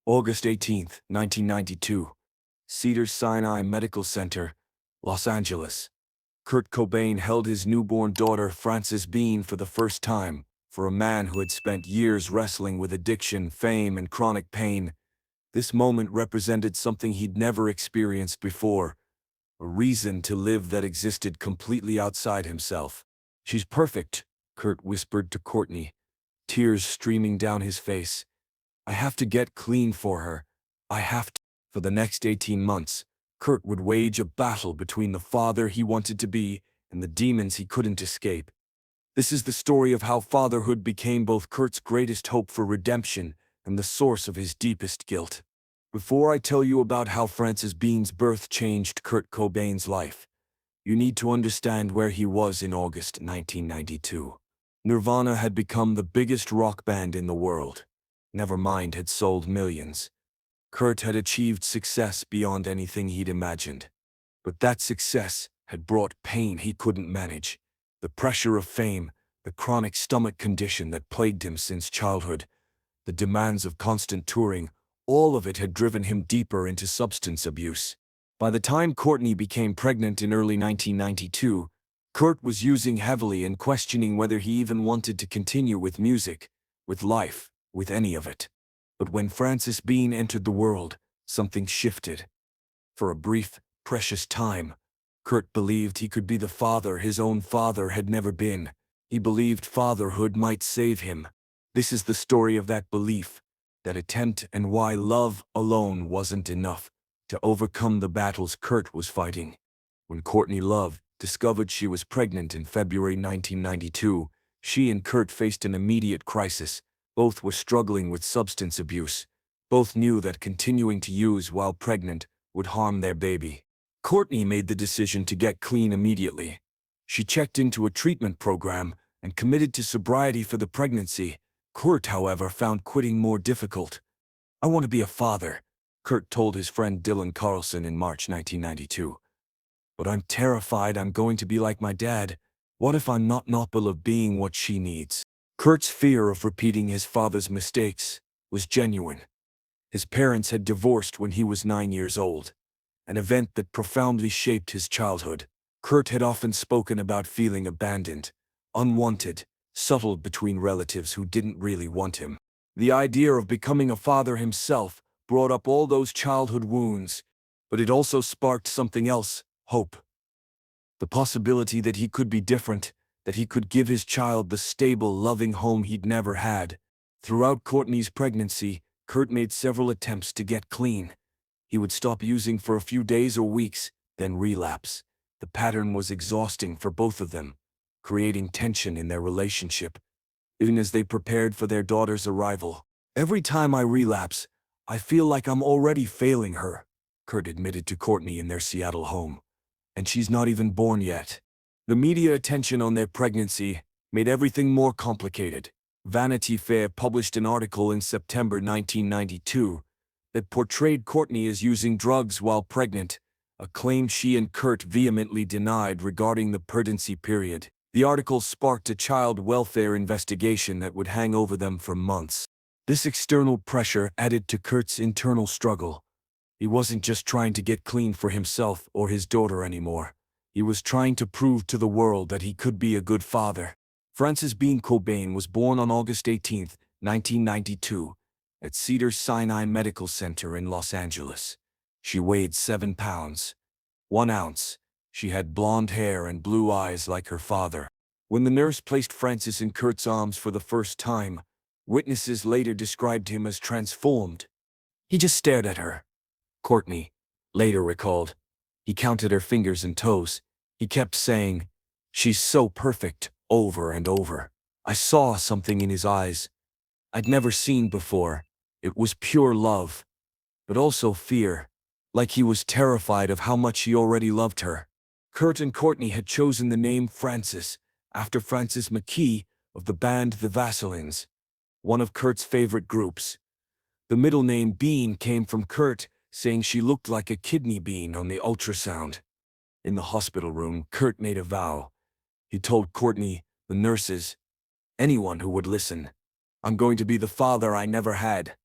August 18th, 1992. Cedars-Sinai Medical Center, Los Angeles. Kurt Cobain held his newborn daughter Frances Bean for the first time. For a man who had spent years wrestling with addiction, fame, and chronic pain, this moment represented something he'd never experienced before, a reason to live that existed completely outside himself. "She's perfect," Kurt whispered to Courtney, tears streaming down his face. "I have to get clean for her. I have to." For the next 18 months, Kurt would wage a battle between the father he wanted to be and the demons he couldn't escape. This is the story of how fatherhood became both Kurt's greatest hope for redemption and the source of his deepest guilt. Before I tell you about how Frances Bean's birth changed Kurt Cobain's life, you need to understand where he was in August 1992. Nirvana had become the biggest rock band in the world. Nevermind had sold millions. Kurt had achieved success beyond anything he'd imagined. But that success had brought pain he couldn't manage. The pressure of fame, the chronic stomach condition that plagued him since childhood, the demands of constant touring, all of it had driven him deeper into substance abuse. By the time Courtney became pregnant in early 1992, Kurt was using heavily and questioning whether he even wanted to continue with music, with life, with any of it. But when Frances Bean entered the world, something shifted. For a brief, precious time, Kurt believed he could be the father his own father had never been. He believed fatherhood might save him. This is the story of that belief, that attempt, and why love alone wasn't enough to overcome the battles Kurt was fighting. When Courtney Love discovered she was pregnant in February 1992, she and Kurt faced an immediate crisis. Both were struggling with substance abuse. Both knew that continuing to use while pregnant would harm their baby. Courtney made the decision to get clean immediately. She checked into a treatment program and committed to sobriety for the pregnancy. Kurt, however, found quitting more difficult. "I want to be a father," Kurt told his friend Dylan Carlson in March 1992. "But I'm terrified I'm going to be like my dad. What if I'm not capable of being what she needs?" Kurt's fear of repeating his father's mistakes was genuine. His parents had divorced when he was 9 years old, an event that profoundly shaped his childhood. Kurt had often spoken about feeling abandoned, unwanted, settled between relatives who didn't really want him. The idea of becoming a father himself brought up all those childhood wounds, but it also sparked something else: hope. The possibility that he could be different, that he could give his child the stable, loving home he'd never had. Throughout Courtney's pregnancy, Kurt made several attempts to get clean. He would stop using for a few days or weeks, then relapse. The pattern was exhausting for both of them, creating tension in their relationship. Even as they prepared for their daughter's arrival, "Every time I relapse, I feel like I'm already failing her," Kurt admitted to Courtney in their Seattle home. "And she's not even born yet." The media attention on their pregnancy made everything more complicated. Vanity Fair published an article in September 1992 that portrayed Courtney as using drugs while pregnant, a claim she and Kurt vehemently denied regarding the pregnancy period. The article sparked a child welfare investigation that would hang over them for months. This external pressure added to Kurt's internal struggle. He wasn't just trying to get clean for himself or his daughter anymore. He was trying to prove to the world that he could be a good father. Frances Bean Cobain was born on August 18th, 1992, at Cedars-Sinai Medical Center in Los Angeles. She weighed 7 pounds, 1 ounce. She had blonde hair and blue eyes like her father. When the nurse placed Frances in Kurt's arms for the first time, witnesses later described him as transformed. "He just stared at her," Courtney later recalled. "He counted her fingers and toes. He kept saying, 'She's so perfect,' over and over. I saw something in his eyes I'd never seen before. It was pure love, but also fear, like he was terrified of how much he already loved her." Kurt and Courtney had chosen the name Frances after Frances McKee of the band The Vaselines, one of Kurt's favorite groups. The middle name Bean came from Kurt saying she looked like a kidney bean on the ultrasound. In the hospital room, Kurt made a vow. He told Courtney, the nurses, anyone who would listen, "I'm going to be the father I never had.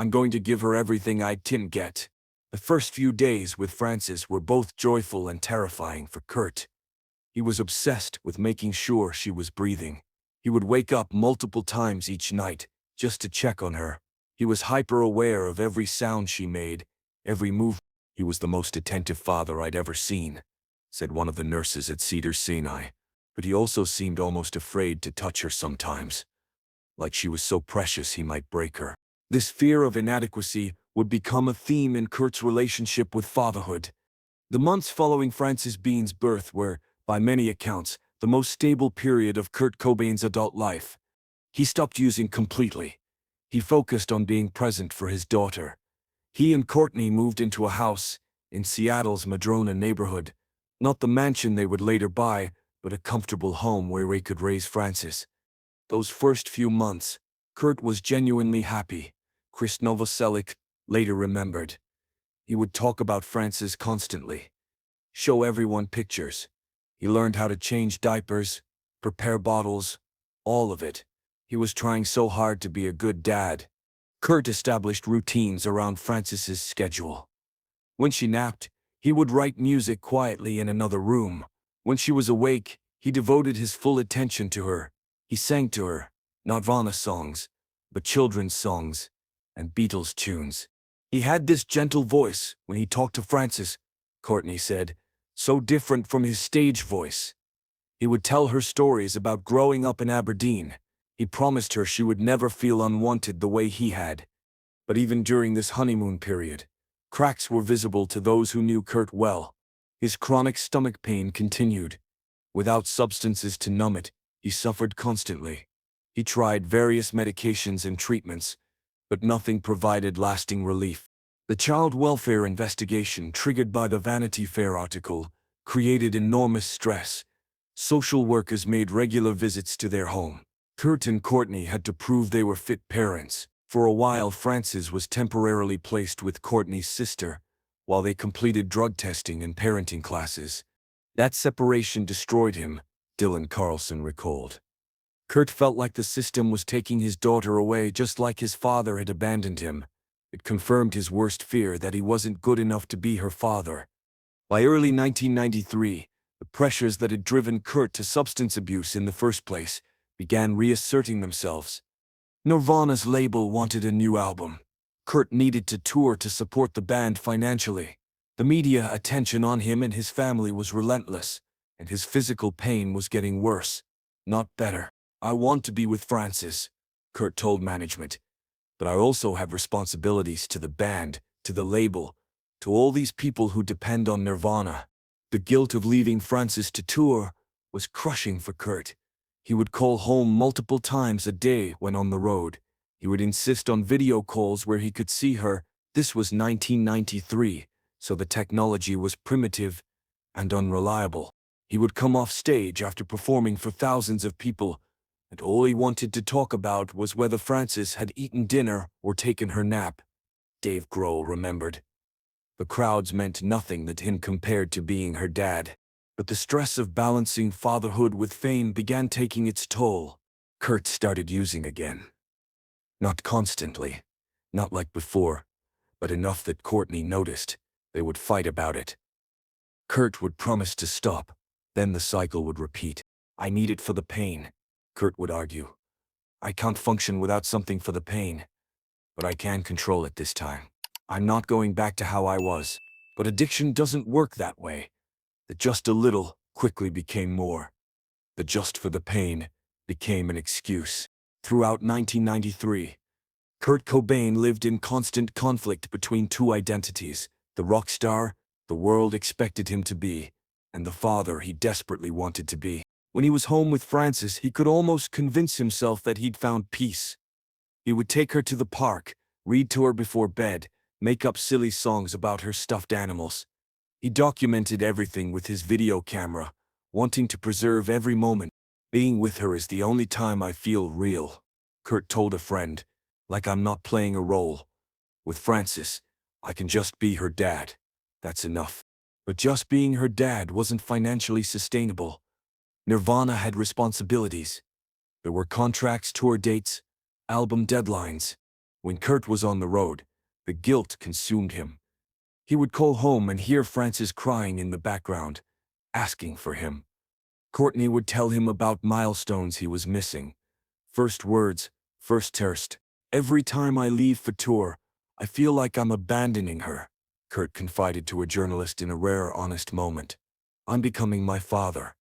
I'm going to give her everything I didn't get. The first few days with Frances were both joyful and terrifying for Kurt. He was obsessed with making sure she was breathing. He would wake up multiple times each night just to check on her. He was hyper-aware of every sound she made, every move. He was the most attentive father I'd ever seen, said one of the nurses at Cedars-Sinai. But he also seemed almost afraid to touch her sometimes, like she was so precious he might break her. This fear of inadequacy would become a theme in Kurt's relationship with fatherhood. The months following Frances Bean's birth were, by many accounts, the most stable period of Kurt Cobain's adult life. He stopped using completely. He focused on being present for his daughter. He and Courtney moved into a house in Seattle's Madrona neighborhood, not the mansion they would later buy, but a comfortable home where they could raise Frances. Those first few months, Kurt was genuinely happy, Chris Novoselic later remembered. He would talk about Frances constantly, show everyone pictures. He learned how to change diapers, prepare bottles, all of it. He was trying so hard to be a good dad. Kurt established routines around Frances's schedule. When she napped, he would write music quietly in another room. When she was awake, he devoted his full attention to her. He sang to her, not nirvana songs, but children's songs and Beatles tunes. He had this gentle voice when he talked to Frances, Courtney said, so different from his stage voice. He would tell her stories about growing up in Aberdeen. He promised her she would never feel unwanted the way he had. But even during this honeymoon period, cracks were visible to those who knew Kurt well. His chronic stomach pain continued. Without substances to numb it, he suffered constantly. He tried various medications and treatments, but nothing provided lasting relief. The child welfare investigation triggered by the Vanity Fair article created enormous stress. Social workers made regular visits to their home. Kurt and Courtney had to prove they were fit parents. For a while, Frances was temporarily placed with Courtney's sister, while they completed drug testing and parenting classes. That separation destroyed him, Dylan Carlson recalled. Kurt felt like the system was taking his daughter away just like his father had abandoned him. It confirmed his worst fear that he wasn't good enough to be her father. By early 1993, the pressures that had driven Kurt to substance abuse in the first place began reasserting themselves. Nirvana's label wanted a new album. Kurt needed to tour to support the band financially. The media attention on him and his family was relentless, and his physical pain was getting worse, not better. I want to be with Frances, Kurt told management, but I also have responsibilities to the band, to the label, to all these people who depend on Nirvana. The guilt of leaving Frances to tour was crushing for Kurt. He would call home multiple times a day when on the road. He would insist on video calls where he could see her. This was 1993, so the technology was primitive and unreliable. He would come off stage after performing for thousands of people, and all he wanted to talk about was whether Frances had eaten dinner or taken her nap. Dave Grohl remembered. The crowds meant nothing to him compared to being her dad. But the stress of balancing fatherhood with fame began taking its toll. Kurt started using again. Not constantly, not like before, but enough that Courtney noticed. They would fight about it. Kurt would promise to stop, then the cycle would repeat. I need it for the pain, Kurt would argue. I can't function without something for the pain, but I can control it this time. I'm not going back to how I was, but addiction doesn't work that way. The just a little quickly became more. The just for the pain became an excuse. Throughout 1993, Kurt Cobain lived in constant conflict between two identities, the rock star the world expected him to be, and the father he desperately wanted to be. When he was home with Frances, he could almost convince himself that he'd found peace. He would take her to the park, read to her before bed, make up silly songs about her stuffed animals. He documented everything with his video camera, wanting to preserve every moment. Being with her is the only time I feel real, Kurt told a friend, like I'm not playing a role. With Frances, I can just be her dad. That's enough. But just being her dad wasn't financially sustainable. Nirvana had responsibilities. There were contracts, tour dates, album deadlines. When Kurt was on the road, the guilt consumed him. He would call home and hear Frances crying in the background, asking for him. Courtney would tell him about milestones he was missing. First words, first thirst. Every time I leave for tour, I feel like I'm abandoning her, Kurt confided to a journalist in a rare, honest moment. I'm becoming my father,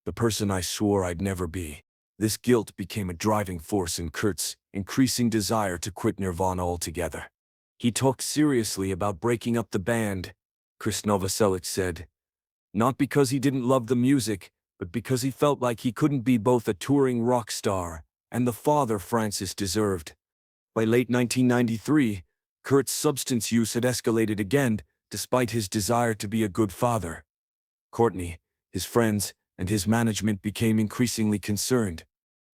the person I swore I'd never be. This guilt became a driving force in Kurt's increasing desire to quit Nirvana altogether. He talked seriously about breaking up the band, Chris Novoselic said. Not because he didn't love the music, but because he felt like he couldn't be both a touring rock star and the father Frances deserved. By late 1993, Kurt's substance use had escalated again, despite his desire to be a good father. Courtney, his friends, and his management became increasingly concerned.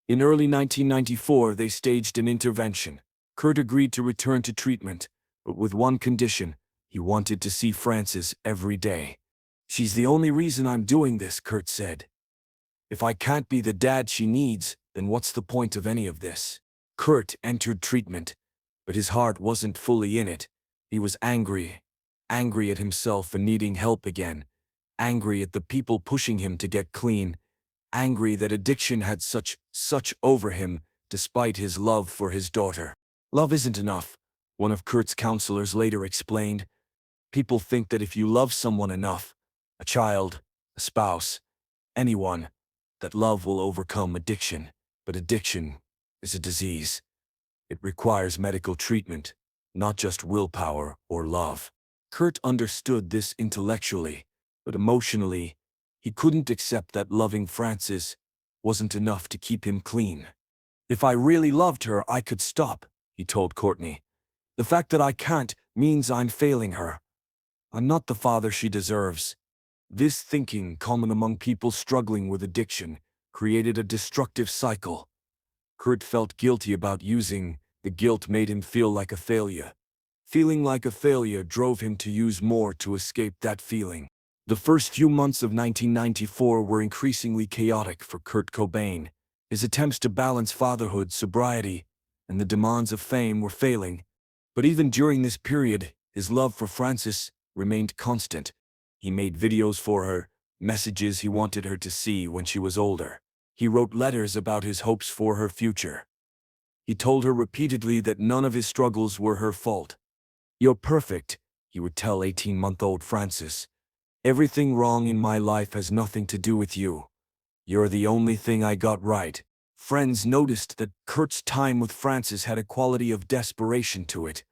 In early 1994, they staged an intervention. Kurt agreed to return to treatment, but with one condition: he wanted to see Frances every day. She's the only reason I'm doing this, Kurt said. If I can't be the dad she needs, then what's the point of any of this? Kurt entered treatment, but his heart wasn't fully in it. He was angry at himself for needing help again, angry at the people pushing him to get clean, angry that addiction had such over him despite his love for his daughter. Love isn't enough, one of Kurt's counselors later explained. People think that if you love someone enough, a child, a spouse, anyone, that love will overcome addiction. But addiction is a disease. It requires medical treatment, not just willpower or love. Kurt understood this intellectually, but emotionally, he couldn't accept that loving Frances wasn't enough to keep him clean. If I really loved her, I could stop, he told Courtney. The fact that I can't means I'm failing her. I'm not the father she deserves. This thinking, common among people struggling with addiction, created a destructive cycle. Kurt felt guilty about using. The guilt made him feel like a failure. Feeling like a failure drove him to use more to escape that feeling. The first few months of 1994 were increasingly chaotic for Kurt Cobain. His attempts to balance fatherhood, sobriety, and the demands of fame were failing. But even during this period, his love for Frances remained constant. He made videos for her, messages he wanted her to see when she was older. He wrote letters about his hopes for her future. He told her repeatedly that none of his struggles were her fault. You're perfect, he would tell 18-month-old Frances. Everything wrong in my life has nothing to do with you. You're the only thing I got right. Friends noticed that Kurt's time with Frances had a quality of desperation to it,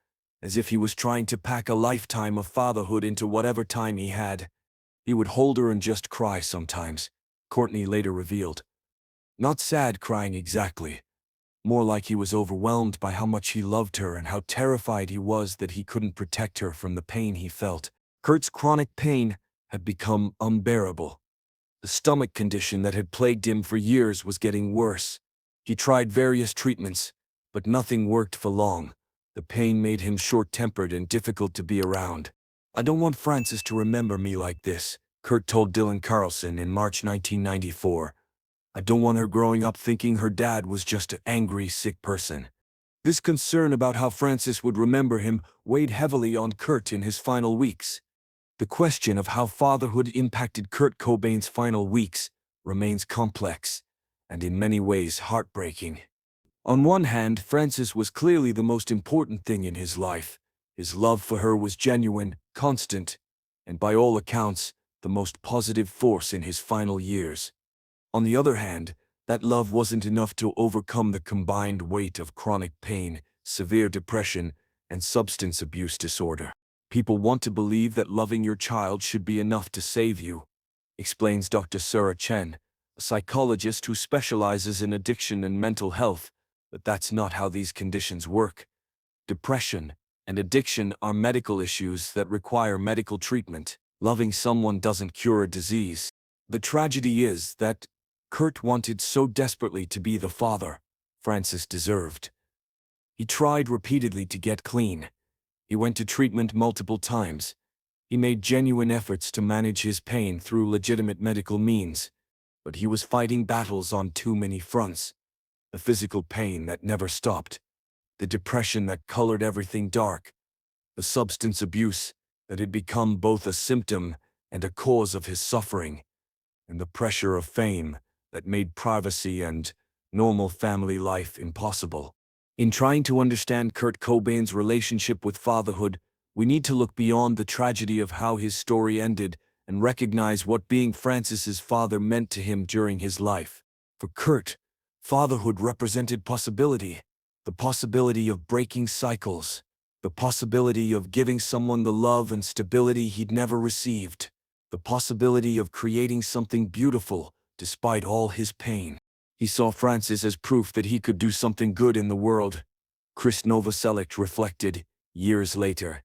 as if he was trying to pack a lifetime of fatherhood into whatever time he had. He would hold her and just cry sometimes, Courtney later revealed. Not sad crying exactly. More like he was overwhelmed by how much he loved her and how terrified he was that he couldn't protect her from the pain he felt. Kurt's chronic pain had become unbearable. The stomach condition that had plagued him for years was getting worse. He tried various treatments, but nothing worked for long. The pain made him short-tempered and difficult to be around. I don't want Frances to remember me like this, Kurt told Dylan Carlson in March 1994. I don't want her growing up thinking her dad was just an angry, sick person. This concern about how Frances would remember him weighed heavily on Kurt in his final weeks. The question of how fatherhood impacted Kurt Cobain's final weeks remains complex, and in many ways heartbreaking. On one hand, Frances was clearly the most important thing in his life. His love for her was genuine, constant, and by all accounts, the most positive force in his final years. On the other hand, that love wasn't enough to overcome the combined weight of chronic pain, severe depression, and substance abuse disorder. People want to believe that loving your child should be enough to save you, explains Dr. Sarah Chen, a psychologist who specializes in addiction and mental health, but that's not how these conditions work. Depression and addiction are medical issues that require medical treatment. Loving someone doesn't cure a disease. The tragedy is that Kurt wanted so desperately to be the father Frances deserved. He tried repeatedly to get clean. He went to treatment multiple times. He made genuine efforts to manage his pain through legitimate medical means, but he was fighting battles on too many fronts. The physical pain that never stopped, the depression that colored everything dark, the substance abuse that had become both a symptom and a cause of his suffering, and the pressure of fame that made privacy and normal family life impossible. In trying to understand Kurt Cobain's relationship with fatherhood, we need to look beyond the tragedy of how his story ended and recognize what being Francis's father meant to him during his life. For Kurt, fatherhood represented possibility, the possibility of breaking cycles, the possibility of giving someone the love and stability he'd never received, the possibility of creating something beautiful despite all his pain. He saw Francis as proof that he could do something good in the world. Chris Novoselic reflected, years later.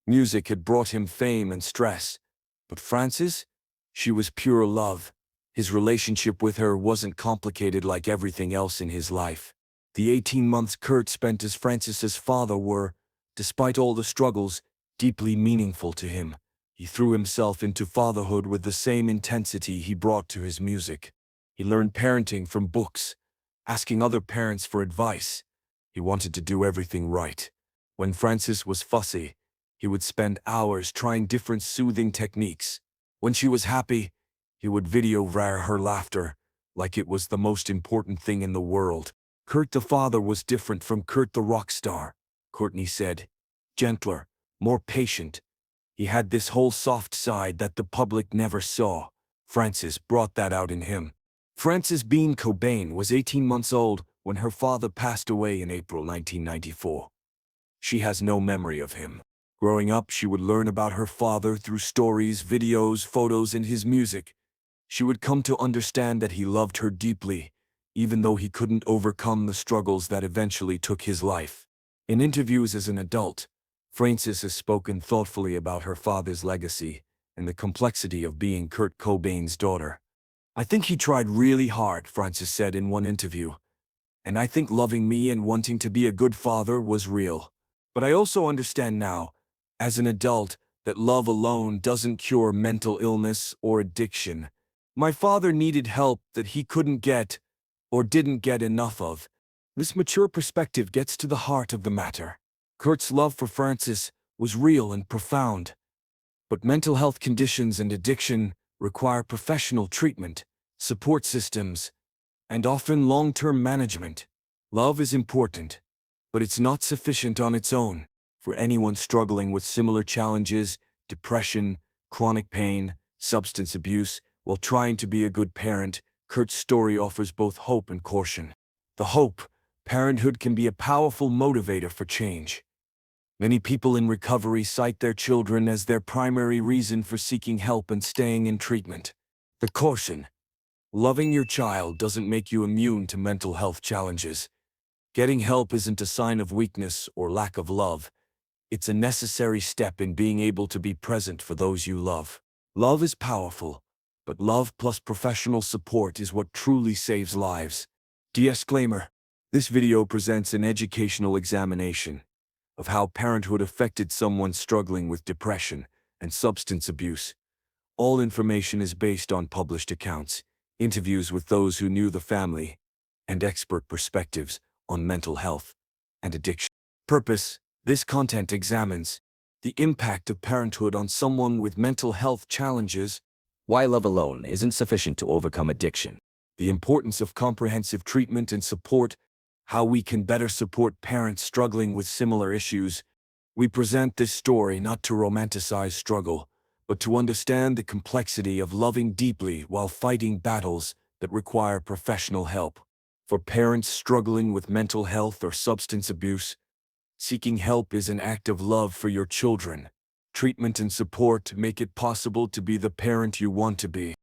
Music had brought him fame and stress. But Francis? She was pure love. His relationship with her wasn't complicated like everything else in his life. The 18 months Kurt spent as Francis's father were, despite all the struggles, deeply meaningful to him. He threw himself into fatherhood with the same intensity he brought to his music. He learned parenting from books, asking other parents for advice. He wanted to do everything right. When Francis was fussy, he would spend hours trying different soothing techniques. When she was happy, he would video her laughter, like it was the most important thing in the world. Kurt the father was different from Kurt the rock star, Courtney said. Gentler, more patient. He had this whole soft side that the public never saw. Francis brought that out in him. Frances Bean Cobain was 18 months old when her father passed away in April 1994. She has no memory of him. Growing up, she would learn about her father through stories, videos, photos, and his music. She would come to understand that he loved her deeply, even though he couldn't overcome the struggles that eventually took his life. In interviews as an adult, Frances has spoken thoughtfully about her father's legacy and the complexity of being Kurt Cobain's daughter. I think he tried really hard, Frances said in one interview. And I think loving me and wanting to be a good father was real. But I also understand now, as an adult, that love alone doesn't cure mental illness or addiction. My father needed help that he couldn't get, or didn't get enough of. This mature perspective gets to the heart of the matter. Kurt's love for Francis was real and profound. But mental health conditions and addiction require professional treatment, support systems, and often long-term management. Love is important, but it's not sufficient on its own. For anyone struggling with similar challenges, depression, chronic pain, substance abuse, while trying to be a good parent, Kurt's story offers both hope and caution. The hope: parenthood can be a powerful motivator for change. Many people in recovery cite their children as their primary reason for seeking help and staying in treatment. The caution: loving your child doesn't make you immune to mental health challenges. Getting help isn't a sign of weakness or lack of love. It's a necessary step in being able to be present for those you love. Love is powerful, but love plus professional support is what truly saves lives. Disclaimer: this video presents an educational examination of how parenthood affected someone struggling with depression and substance abuse. All information is based on published accounts, interviews with those who knew the family, and expert perspectives on mental health and addiction. Purpose: this content examines the impact of parenthood on someone with mental health challenges, why love alone isn't sufficient to overcome addiction, the importance of comprehensive treatment and support, how we can better support parents struggling with similar issues. We present this story not to romanticize struggle, but to understand the complexity of loving deeply while fighting battles that require professional help. For parents struggling with mental health or substance abuse, seeking help is an act of love for your children. Treatment and support make it possible to be the parent you want to be.